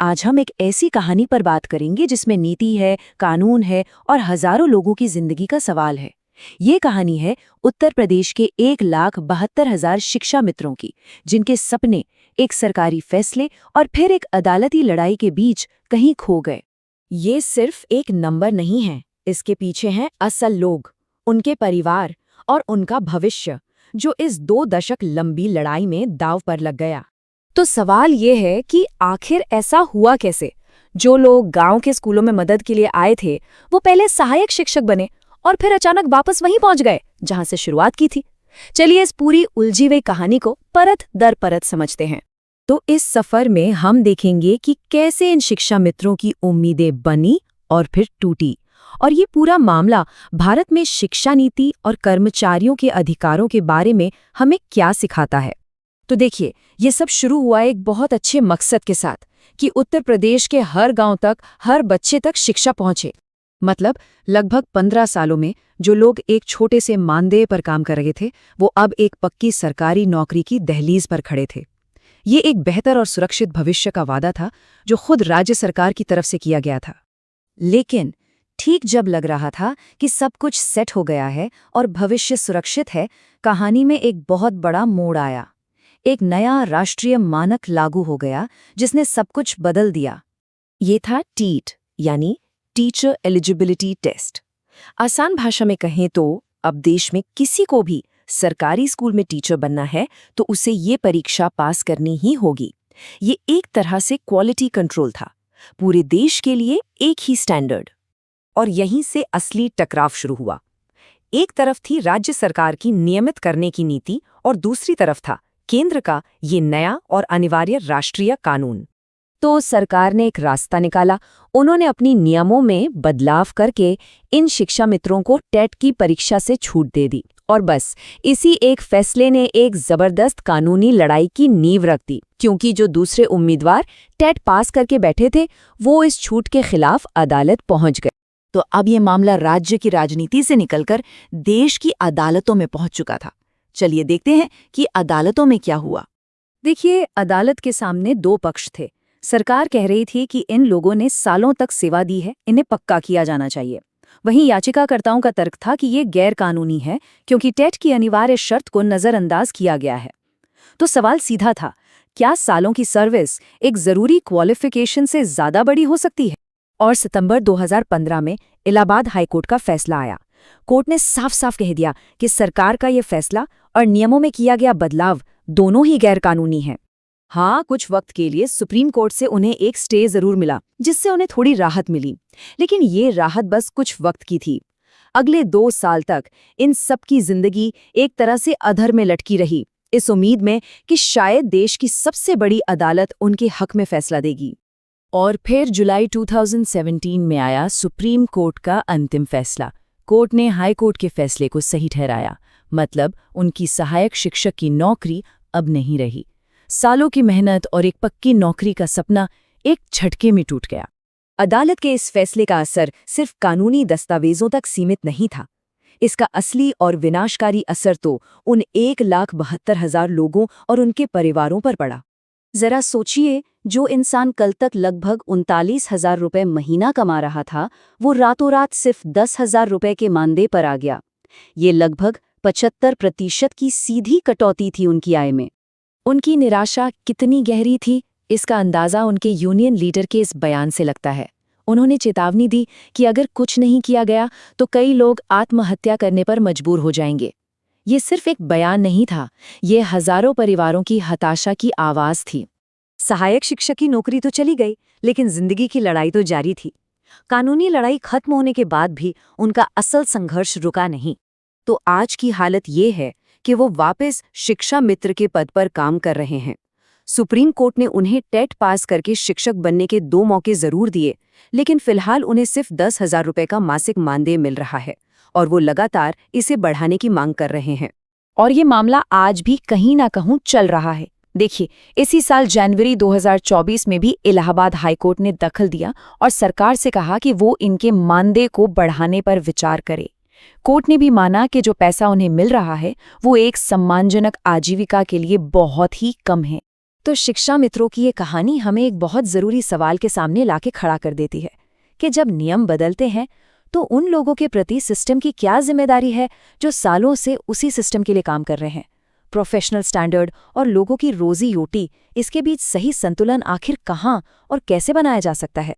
आज हम एक ऐसी कहानी पर बात करेंगे जिसमें नीति है, कानून है और हजारों लोगों की जिंदगी का सवाल है। ये कहानी है उत्तर प्रदेश के 1,72,000 शिक्षा मित्रों की, जिनके सपने एक सरकारी फैसले और फिर एक अदालती लड़ाई के बीच कहीं खो गए। ये सिर्फ एक नंबर नहीं है, इसके पीछे हैं असल लोग, उनके परिवार और उनका भविष्य, जो इस 2 दशक लंबी लड़ाई में दांव पर लग गया। तो सवाल ये है कि आखिर ऐसा हुआ कैसे? जो लोग गांव के स्कूलों में मदद के लिए आए थे, वो पहले सहायक शिक्षक बने और फिर अचानक वापस वहीं पहुंच गए जहां से शुरुआत की थी। चलिए इस पूरी उलझी हुई कहानी को परत दर परत समझते हैं। तो इस सफर में हम देखेंगे कि कैसे इन शिक्षा मित्रों की उम्मीदें बनी और फिर टूटी, और ये पूरा मामला भारत में शिक्षा नीति और कर्मचारियों के अधिकारों के बारे में हमें क्या सिखाता है। तो देखिए, ये सब शुरू हुआ एक बहुत अच्छे मकसद के साथ कि उत्तर प्रदेश के हर गांव तक, हर बच्चे तक शिक्षा पहुंचे। मतलब लगभग 15 सालों में जो लोग एक छोटे से मानदेय पर काम कर रहे थे, वो अब एक पक्की सरकारी नौकरी की दहलीज पर खड़े थे। ये एक बेहतर और सुरक्षित भविष्य का वादा था जो खुद राज्य सरकार की तरफ से किया गया था। लेकिन ठीक जब लग रहा था कि सब कुछ सेट हो गया है और भविष्य सुरक्षित है, कहानी में एक बहुत बड़ा मोड़ आया। एक नया राष्ट्रीय मानक लागू हो गया जिसने सब कुछ बदल दिया। ये था टीट, यानी टीचर एलिजिबिलिटी टेस्ट। आसान भाषा में कहें तो अब देश में किसी को भी सरकारी स्कूल में टीचर बनना है तो उसे ये परीक्षा पास करनी ही होगी। ये एक तरह से क्वालिटी कंट्रोल था, पूरे देश के लिए एक ही स्टैंडर्ड। और यहीं से असली टकराव शुरू हुआ। एक तरफ थी राज्य सरकार की नियमित करने की नीति और दूसरी तरफ था केंद्र का ये नया और अनिवार्य राष्ट्रीय कानून। तो सरकार ने एक रास्ता निकाला। उन्होंने अपनी नियमों में बदलाव करके इन शिक्षा मित्रों को टेट की परीक्षा से छूट दे दी। और बस इसी एक फैसले ने एक जबरदस्त कानूनी लड़ाई की नींव रख दी, क्योंकि जो दूसरे उम्मीदवार टेट पास करके बैठे थे, वो इस छूट के खिलाफ अदालत पहुंच गए। तो अब ये मामला राज्य की राजनीति से निकलकर देश की अदालतों में पहुंच चुका था। चलिए देखते हैं कि अदालतों में क्या हुआ। देखिए, अदालत के सामने 2 पक्ष थे। सरकार कह रही थी कि इन लोगों ने सालों तक सेवा दी है, इन्हें पक्का किया जाना चाहिए। वहीं याचिकाकर्ताओं का तर्क था कि ये गैर कानूनी है क्योंकि टेट की अनिवार्य शर्त को नजरअंदाज किया गया है। तो सवाल सीधा था, क्या सालों की सर्विस एक जरूरी क्वालिफिकेशन से ज्यादा बड़ी हो सकती है? और सितंबर 2015 में इलाहाबाद हाईकोर्ट का फैसला आया। कोर्ट ने साफ साफ कह दिया कि सरकार का ये फैसला और नियमों में किया गया बदलाव दोनों ही गैरकानूनी हैं। हाँ, कुछ वक्त के लिए सुप्रीम कोर्ट से उन्हें एक स्टे जरूर मिला, जिससे उन्हें थोड़ी राहत मिली, लेकिन ये राहत बस कुछ वक्त की थी। अगले 2 साल तक इन सब की जिंदगी एक तरह से अधर में लटकी रही, इस उम्मीद में कि शायद देश की सबसे बड़ी अदालत उनके हक में फैसला देगी। और फिर जुलाई 2017 में आया सुप्रीम कोर्ट का अंतिम फैसला। कोर्ट ने हाई कोर्ट के फैसले को सही ठहराया। मतलब उनकी सहायक शिक्षक की नौकरी अब नहीं रही। सालों की मेहनत और एक पक्की नौकरी का सपना एक झटके में टूट गया। अदालत के इस फैसले का असर सिर्फ कानूनी दस्तावेजों तक सीमित नहीं था। इसका असली और विनाशकारी असर तो उन 1,72,000 लोगों और उनके परिवारों पर पड़ा। जरा सोचिए, जो इंसान कल तक लगभग 39,000 रुपए महीना कमा रहा था, वो रातों रात सिर्फ 10,000 रुपए के मानदेय पर आ गया। ये लगभग 75% की सीधी कटौती थी उनकी आय में। उनकी निराशा कितनी गहरी थी, इसका अंदाजा उनके यूनियन लीडर के इस बयान से लगता है। उन्होंने चेतावनी दी कि अगर कुछ नहीं किया गया तो कई लोग आत्महत्या करने पर मजबूर हो जाएंगे। ये सिर्फ एक बयान नहीं था, ये हजारों परिवारों की हताशा की आवाज थी। सहायक शिक्षक की नौकरी तो चली गई, लेकिन जिंदगी की लड़ाई तो जारी थी। कानूनी लड़ाई खत्म होने के बाद भी उनका असल संघर्ष रुका नहीं। तो आज की हालत ये है कि वो वापस शिक्षा मित्र के पद पर काम कर रहे हैं। सुप्रीम कोर्ट ने उन्हें टेट पास करके शिक्षक बनने के 2 मौके जरूर दिए, लेकिन फिलहाल उन्हें सिर्फ 10,000 रुपए का मासिक मानदेय मिल रहा है और वो लगातार इसे बढ़ाने की मांग कर रहे हैं। और ये मामला आज भी कहीं ना कहीं चल रहा है। देखिए, इसी साल जनवरी 2024 में भी इलाहाबाद हाईकोर्ट ने दखल दिया और सरकार से कहा कि वो इनके मानदेय को बढ़ाने पर विचार करे। कोर्ट ने भी माना कि जो पैसा उन्हें मिल रहा है वो एक सम्मानजनक आजीविका के लिए बहुत ही कम है। तो शिक्षा मित्रों की ये कहानी हमें एक बहुत ज़रूरी सवाल के सामने लाके खड़ा कर देती है कि जब नियम बदलते हैं तो उन लोगों के प्रति सिस्टम की क्या जिम्मेदारी है जो सालों से उसी सिस्टम के लिए काम कर रहे हैं। प्रोफेशनल स्टैंडर्ड और लोगों की रोजी रोटी, इसके बीच सही संतुलन आखिर कहाँ और कैसे बनाया जा सकता है।